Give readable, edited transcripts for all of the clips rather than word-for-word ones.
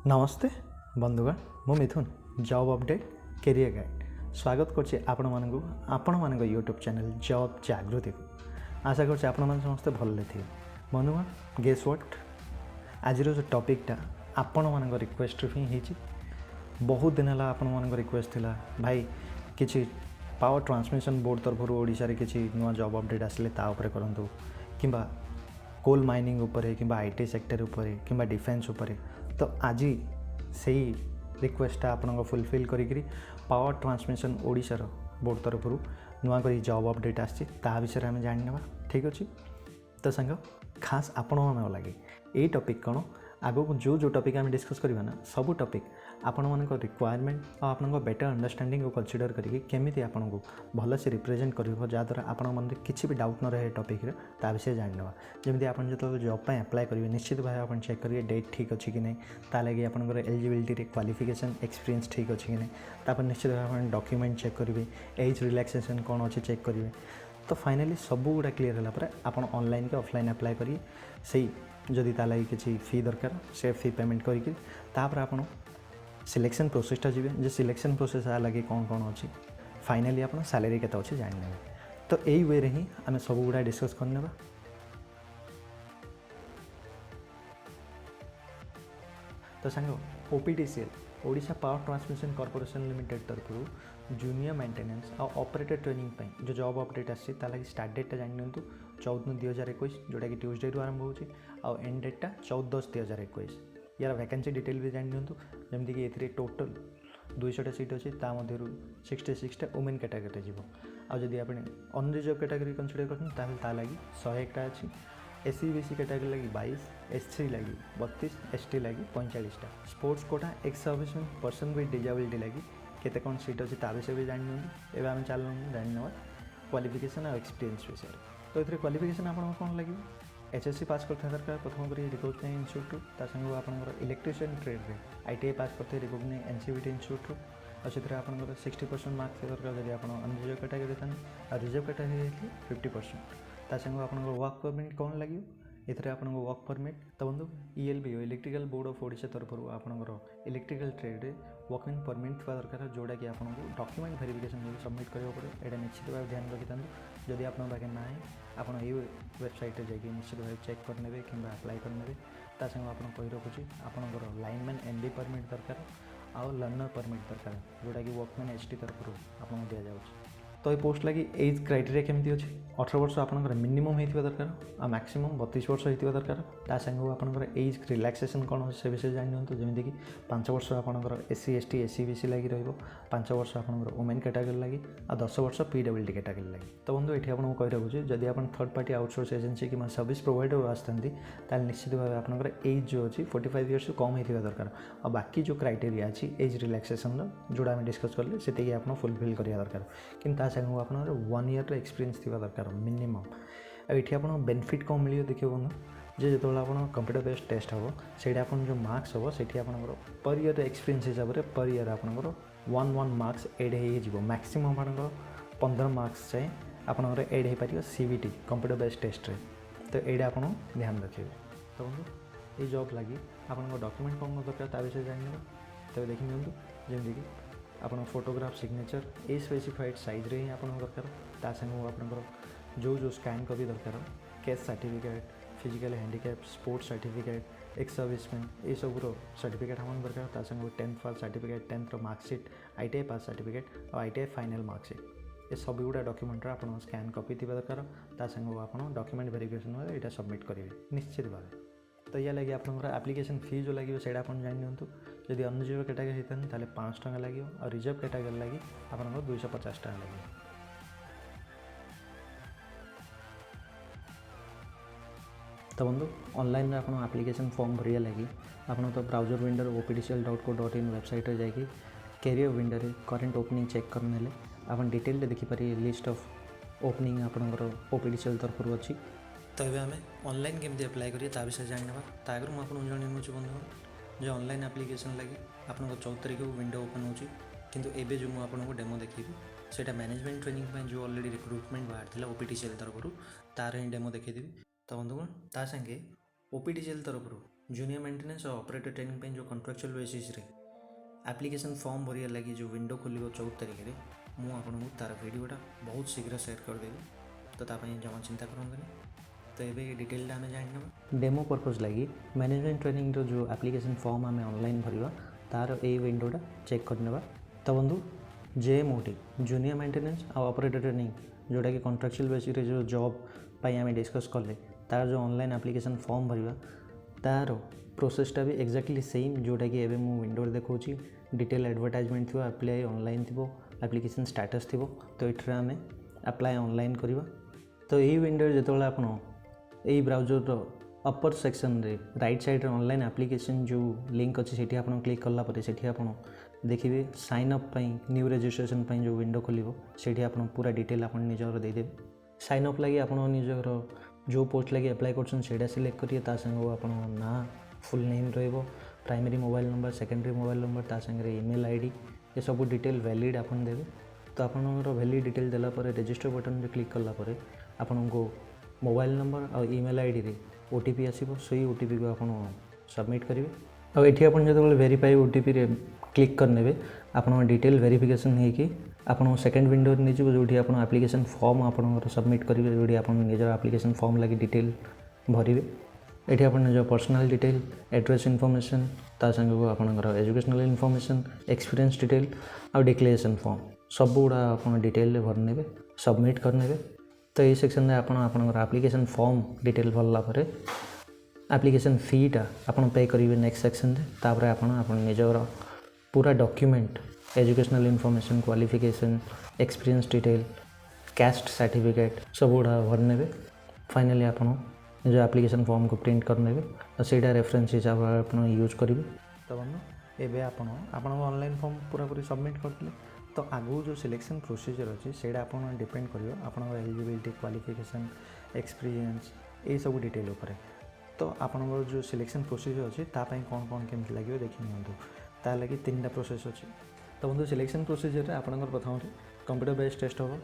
नमस्ते बंधुगण मु मिथुन जॉब अपडेट कैरियर गाइड स्वागत करछि आपण मानक यूट्यूब चैनल जॉब जागृति को। आशा करछि आपण मान समस्ते भले थे। बंधुगण गेस व्हाट आज जो टॉपिकटा आपण मानक रिक्वेस्ट ही हिची बहुत दिन है आपण मानक रिक्वेस्ट थिला भाई किछि पावर ट्रांसमिशन बोर्ड तरफ ओडिशा रे किछि नुवा जॉब अपडेट आसले ता ऊपर करंतु किंबा कोल माइनिंग उपरे किंबा आईटी सेक्टर उपरे किंबा डिफेन्स उपरे। तो आज से रिक्वेस्टा आपन फुलफिल करी पावर ट्रांसमिशन ओडिशार बोर्ड तरफ नुआ कर जॉब अपडेट आसी विषय आम जाना ठीक अच्छे। तो सांग खास आपण मान लगे यही टॉपिक कौन आगो जो जो टॉपिक आम डिस्कस करवा ना सब टॉपिक आपण मान रिक्वायरमेंट और आपन बेटर अंडरस्टैंडिंग को कंसीडर करके केमी आपन को भल से रिप्रेजेंट कर जहाँद्वारा आपण मन किसी भी डाउट न रहे टॉपिक रे ता विषय जाना जमी आप जो जॉब पर अप्लाई करेंगे निश्चित भाव आप चेक करेंगे डेट ठीक अच्छी कि नहीं ता लगे आपंकर एलिजिबिलिटी क्वालिफिकेशन एक्सपीरियंस ठीक अच्छी कि नहीं तापर निश्चित भाव आप डॉक्यूमेंट चेक करेंगे एज रिलैक्सेशन कौन अच्छे चेक करेंगे। तो फाइनाली सब गुड़ा क्लीयर है आपन ऑनलाइन के ऑफलाइन अप्लाई करेंगे से जदि ता लगे किसी फी दरकार से फी पेमेंट करके आपन सिलेक्शन प्रोसेसटा जी जे सिलेक्शन प्रोसेस लगे कौन कौन अच्छी फाइनाली आप सैलरी के अच्छे जाने। तो यही वे ही आम सब गुड़ा डिस्कस करने। तो सांग OPTCL Odisha Power Transmission Corporation Limited तरफ जूनियर मेंटेनेंस और ऑपरेटर ट्रेनिंग जो जॉब अपडेट आसी लगे स्टार्ट डेटा जानी 14/2/2021 जोटा कि ट्यूसडे रु आरंभ हो एंड डेटा 14/10/2021। यार वैकेंसी डिटेल भी जानी जमीक ये टोटल 200 सीट अच्छी मध्य 66टा वुमेन कैटेगरी जीव आदि आप अनरिजर्व कैटेगरी कंसीडर कर लगी 101टा अच्छी एससी बीसी कैटेगरी लगी 22 एससी लगी 32 एसटी लगी 45टा sports quota ex serviceman person with disability लगी केते कौन सीट अच्छी विषय भी जानी एवं आम चल जाना क्वालिफिकेशन और एक्सपीरियंस विषय। तो ये क्वालिफिकेशन आप कौन लगे एचएससी पास करते दरकार प्रथम कर रिकग्नाइज इन्स्टिट्यूट संग आप इलेक्ट्रिशियन ट्रेड में आईटीआई पास करते रिकग्नाइज एनसीवीटी इन्स्टिट्यूट और से आप 60% मार्क्स दरकार जब आप अनरिजर्व कैटेगरी था रिजर्व कैटेगरी 50% संग आप वर्क परमिट कौन लगे ये आप वर्क परमिट। तो बंधु ईएलबी इलेक्ट्रिकल बोर्ड ऑफ ओडिशा तरफ आपंकर इलेक्ट्रिकल ट्रेड वर्किंग परमिट थोड़ा दरकार जोटा कि आपको डॉक्यूमेंट वेरिफिकेशन सबमिट करा पड़े यहाँ निश्चित भाव ध्यान रखी था जदि आप ना आप वेबसाइट जाकि निश्चित भाव चेक करने कि अप्लाई करने संग आप कही रखुच्छी आपंकर लाइनमैन एनडी परमिट दरकार आउ लर्नर परमिट दरकार जोटा कि वर्कमैन एचटी तरफ आपको दि जाऊँगी। तो ये पोस्ट लगी एज क्राइटेरिया केमती अच्छे 18 वर्ष आपंकर मिनिमम होता दरकार आ मैक्सिमम 32 वर्ष होता दरकार ता संग आपंकर एज रिलैक्सेशन कौन से विषय जानी जमीक 5 वर्ष आपंकर एससी एसटी एससी बीसी लगी रहा वर्ष आपंकर वुमेन कैटेगरी लगी आ 10 वर्ष पीडब्ल्यूडी कैटेगरी लगी। तो बंधु ये आपको कही रखुच्छे जदि आप थर्ड पार्टी आउटसोर्स एजेंसी कि सर्विस प्रोवाइडर आसता निश्चित भाव आपंकर एज जो अच्छी 45 इयर्स कम होता दरकार और बाकी जो क्राइटेरिया अच्छी एज रिलैक्सेशन जोड़ा आम डिस्कस कले से आप फुलफिल करा दरकार कि संग आप 1 ईयर एक्सपीरियंस थी दरकार मिनिमम। ये आप बेनिफिट कौन मिले देखिए बंधु जे जो आप कंप्यूटर बेस्ड टेस्ट हम से जो मार्क्स हम से पर ईयर एक्सपीरियंस हिसाब से पर ईयर आपंकर 1 मार्क्स एड हो मैक्सिमम आपंकर 15 मार्क्स जाए आपंकर एड हो पार सीबीटी कंप्यूटर बेस्ड टेस्ट रे। तो ये आप ध्यान रखिए। तो बंधु ये जॉब लगी आप डॉक्यूमेंट कौन दरकार विषय जाना। तो देखी दिखाँ जमीक आप फोटोग्राफ सिग्नेचर ए स्पेसिफाइड साइज रे ही आप दरकार संग आप जो स्कैन कॉपी दरकार caste certificate physical handicap sports certificate ex serviceman ये सब सर्टिफिकेट हम दरकार संग 10th pass certificate 10th marksheet ITI pass certificate और आईटीआई फाइनल मार्कशीट ये सब गुड़ा डॉक्यूमेंट आप स्कैन कॉपी थी दरकार संग आप डॉक्यूमेंट वेरिफिकेशन यहाँ सबमिट करेंगे निश्चित भाव। तो या लगे आपंकर एप्लिकेशन फी जो लगे से जानी जदि अनरिजर्व कैटेगरी होता है 500 टका लगे और रिजर्व कैटेगरी लगे आपंकर 250 टका लगे। तो बंधु ऑनलाइन आप एप्लिकेशन फॉर्म भरिया लगी आप तो ब्राउजर विंडो optcl.co.in वेबसाइट जाकि career window current opening check करने आप डिटेल देखिपारे लिस्ट ऑफ ओपनिंग आपंकर ओपीडीसीएल तरफ अच्छी। तो ये आम ऑनलाइन केमती अप्लाई करिए विषय जानवा आगे मुझे जनइमुची बंधु जो ऑनलाइन एप्लिकेशन लगे आप 14 तारीख को विंडो ओपन हो किंतु एबे जो मुझे डेमो देखी से मैनेजमेंट ट्रेनिंग जो ऑलरेडी रिक्रुटमेंट बाहर ओपीडीसीएल तरफ तार ही डेमो देखी। तो बंधुगण ता संगे ओपीडीसीएल तरफ जूनियर मेंटेनेंस और ऑपरेटर ट्रेनिंग जो कॉन्ट्रैक्चुअल बेसिस रे एप्लिकेशन फॉर्म भरिया लगी जो विंडो खोल 14 तारिख में मुझे आपको तार भिडटा बहुत शीघ्र सेयार करदेवी तो जमा चिंता करते तो ये डिटेल आम जाना डेमो पर्पज लगी मैनेजमेंट ट्रेनिंग जो एप्लिकेशन फॉर्म आम ऑनलाइन भरवा तार ये विंडोटा चेक करने तो बंधु JMOT जूनियर मेंटेनेंस और ऑपरेटर ट्रेनिंग जोटा कि कॉन्ट्रैक्चुअल बेसिस जो जॉब आम डिस्कस कले तार जो ऑनलाइन एप्लिकेशन फॉर्म भरवा तार प्रोसेसटा भी एक्जाक्टली सेम जोटा कि एवं मु विंडो देखा डिटेल एडवर्टाइजमेंट थी अप्लाई ऑनलाइन थी एप्लिकेशन स्टेटस थी तो ये आम अप्लाई ऑनलाइन करवा तो यही विंडो जो आप ब्राउजर अपर सेक्शन रे राइट साइड ऑनलाइन एप्लिकेशन जो लिंक अच्छी से आप क्लिक कलापर से आप देखिए साइन अप न्यू रजिस्ट्रेशन जो विंडो खोल से आप पूरा डिटेल आप निजर देदेवे साइन अप लगे आप निजर जो पोस्ट लगे अप्लाई कर सिलेक्ट करिए संग आप ना फुल नेम रो primary mobile number secondary mobile number तांगे ईमेल आईडी ये सब डिटेल वैलिड आप देवे तो आपंकर वैलिड डिटेल देलापर रजिस्टर बटन क्लिक कलापर आपन को मोबाइल नंबर और ईमेल आईडी रे OTP आसो से OTP को आप सबमिट करेंगे और ये आप जो वेरीफाई OTP रे क्लिक करने आप डिटेल वेरिफिकेशन होगी आप सेकेंड विंडो नहीं जो आप एप्लिकेशन फॉर्म आप सबमिट करेंगे जो आप निजर एप्लिकेशन फॉर्म लगे डिटेल भरवे ये आप निज पर्सनल डिटेल एड्रेस इनफॉरमेशन ता संग आपंकर एजुकेशनल इनफॉरमेशन एक्सपीरियंस डिटेल और डिक्लेरेशन फॉर्म सब गुड़ा आप डिटेल भरने सबमिट करने तो ये सेक्शन में आपंकर एप्लिकेशन फॉर्म डिटेल भरला एप्लिकेशन फीटा आप पे करेंगे नेक्स्ट सेक्शन तापर आप निजर पूरा document educational information qualification experience detail caste certificate सब गुड़ा भरने फाइनली आप जो एप्लिकेशन फॉर्म को प्रिंट करने और सीटा रेफरेंस हिसाब से आप यूज करेंगे तो बंधु एवं आप ऑनलाइन फॉर्म पूरा पूरी सबमिट करते तो आगू जो सिलेक्शन प्रोसीजर अच्छी से डिपेंड कर आप एलिजिबिलिटी क्वालिफिकेशन एक्सपीरियंस ये सब डिटेल उपर तो आपंकर जो सिलेक्शन प्रोसीजर अच्छी कौन कौन केमती लगे देखी नियंतु ता लगी 3टा प्रोसेस अच्छी तो बंधु सिलेक्शन प्रोसीजर में आपंकर प्रथम कंप्यूटर बेस्ड टेस्ट हम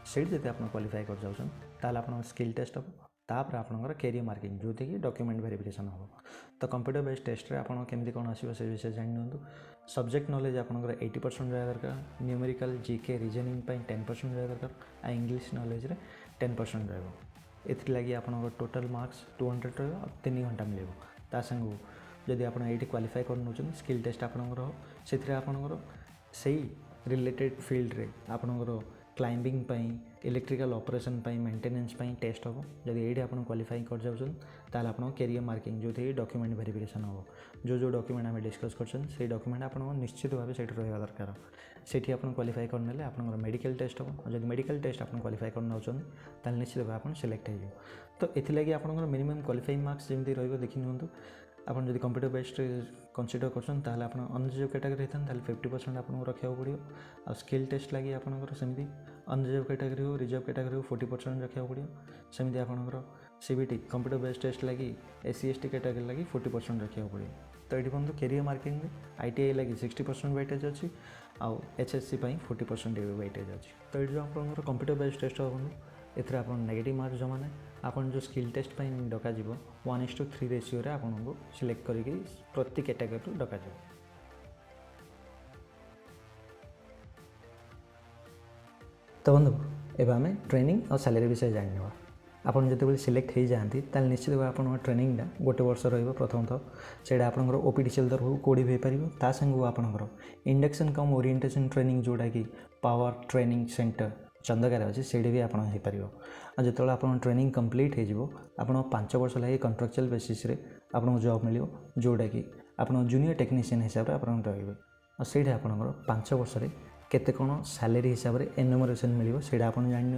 से आप क्वालिफाई कर जाऊँ आप स्किल टेस्ट हम तापर आपंकर कैरियर मार्किंग जो कि डॉक्यूमेंट वेरिफिकेशन हम तो कंप्यूटर बेस्ड टेस्ट आप केमती कौन आसो से विषय जानी सब्जेक्ट नॉलेज आपंकर 80% रहा दरकार न्यूमेरिकल जीके रीजनिंग 10% रहा दरकार आ इंग्लिश नॉलेज रे 10% रही लगी आपंकर टोटल मार्क्स 200 रहा 3 घंटा मिले तांग जदि आप क्वालिफाई कर स्किल टेस्ट आपंकर से आपंकर से रिलेटेड फील्ड रे आपंकर climbing electrical operation maintenance test हम जदि ये आप क्वालिफाई कर जाऊँ आप कैरियर मार्किंग जो थी डॉक्यूमेंट वेरिफिकेशन हम जो डॉक्यूमेंट आम डिस्कस कर डॉक्यूमेंट आप निश्चित भाव से रहा दरकार से आप क्वालिफाई करने आप मेडिकल टेस्ट हम जब मेडिकल टेस्ट आप क्वालिफाई करना चाहते निश्चित भाव आप सिलेक्ट हो तो ये आप मिनिमम क्वालिफाइंग मार्क्स जमी रखी नियंतु आप जब कंप्यूटर बेस्ड कंसीडर कर अनरिजर्व कैटेगरी होता 50% आपको रखा पड़ो आ स्किल टेस्ट लगी आपंकर सेमती अनरिजर्व कैटेगरी हो रिजर्व कैटेगरी हो 40% रखा पड़ो सेमती आपंकर CBT कंप्यूटर बेस्ड टेस्ट लगी SC ST कैटेगरी लगी 40% रखा पड़ो तो ये बंधु कैरियर मार्किंग ITI लगी 60% वेटेज अच्छी आउ HSC 40% वेटेज अच्छी तो ये जो आप कंप्यूटर बेस्ड टेस्ट बंधु एथर आप नेगेटिव मार्क्स जमा ना आप जो स्किल टेस्ट डक 1:3 रेशियो रे आपको सिलेक्ट करके प्रति कैटेगरी डक तो बंधु एवं आम ट्रेनिंग और सैलरी विषय जाना आप जो सिलेक्ट हो जाती निश्चित भाव आप ट्रेनिंगटा गोटे वर्ष प्रथमतः से आपंकर OPTCL तरफ कोड़ी हो पार संग आपंकर इंडक्शन कम ओरिएंटेशन ट्रेनिंग जोटा कि पावर ट्रेनिंग सेंटर चंदकार अच्छी से भी आप जो आप ट्रेनिंग कंप्लीट हो 5 वर्ष लगे कॉन्ट्रैक्चुअल बेसिस आपको जॉब मिले जोटा कि आप जूनियर टेक्नीशियन हिसाब से आप रही और से आपंकर 5 वर्ष केते कौन सैलरी हिसाब से एनुमरेशन मिले से आप जानी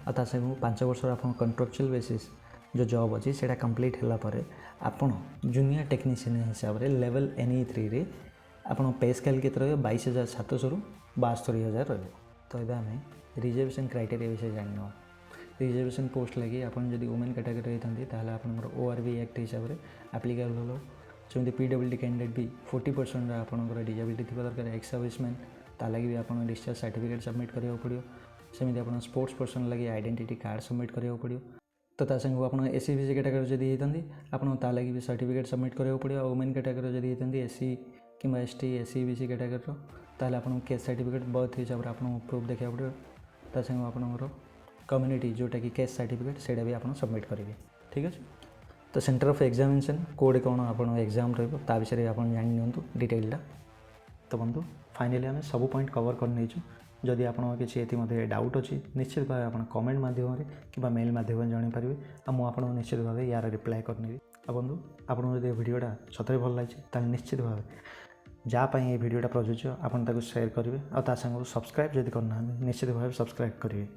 और संग 5 वर्ष आप कॉन्ट्रैक्चुअल बेसिस जो जॉब अच्छी से कंप्लीट होगापर आप जूनियर टेक्नीशियन हिसाब से लेवल NE3 रे आप पे स्केल के 22,700 रु 72,000 रही तो ये आम रिजर्वेशन क्राइटेरिया विषय जाना रिजर्वेशन पोस्ट लगी आप वुमेन कैटेगरी होता आप ORB एक्ट हिसाब से एप्लिकेबल हो जमी PWD कैंडिडेट भी 40% आपंकर डिजेबिलिटी थी दरकार एक्स सर्विसमैन ताकि भी आप डिस्चार्ज सर्टिफिकेट सबमिट करा पड़ो सेमती आप स्पोर्ट्स पर्सन लगे आइडेंटिटी कार्ड सबमिट करा पड़ो तो ता साଙ୍ଗू आप S C B C category जदि होती आपको ता लगी भी सर्टिफिकेट सबमिट करा पड़ो। वुमेन कैटेगरी जदि होती एस सी कि S T S C B C category ताल आप केस सर्टिफिकेट बर्थ हिसाब से आपको प्रूफ देखा पड़ो। ता साଙ୍ଗू आपंकर कम्युनिटी जोटा कि केस सर्टिफिकेट से भी आप सबमिट करेंगे। ठीक अच्छे। तो सेंटर ऑफ एग्जामिनेशन कोड कौन आप एग्जाम रा विषय आप जानी डिटेलटा। तो बंधु फाइनाली आम सब पॉइंट कवर कर जदि आप किसी डाउट अच्छी निश्चित भाव आप कमेंट मध्यम कि मेल मध्यम जानीपारे मुझे निश्चित भाव यार रिप्लाय करनी। बंधु आपको जब भिडियोटा सतरे भल लगे निश्चित भाव जहाँपाई ये भिडियोटा प्रযোज्य आपको सेयार करेंगे और सांग सब्सक्राइब जब करना निश्चित भाव सब्सक्राइब करेंगे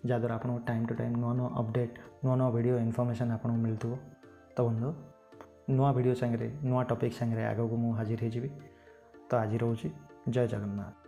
जहाँद्वारा आपको टाइम टू टाइम नुआ नुआ अपडेट नुआ नुआ वीडियो इनफॉरमेशन आपको मिलूँ। तो बंधु नुआ वीडियो सांगे नुआ टॉपिक सांगे आगे को मुझे हाजिर हो। तो आज रोचे जय जगन्नाथ।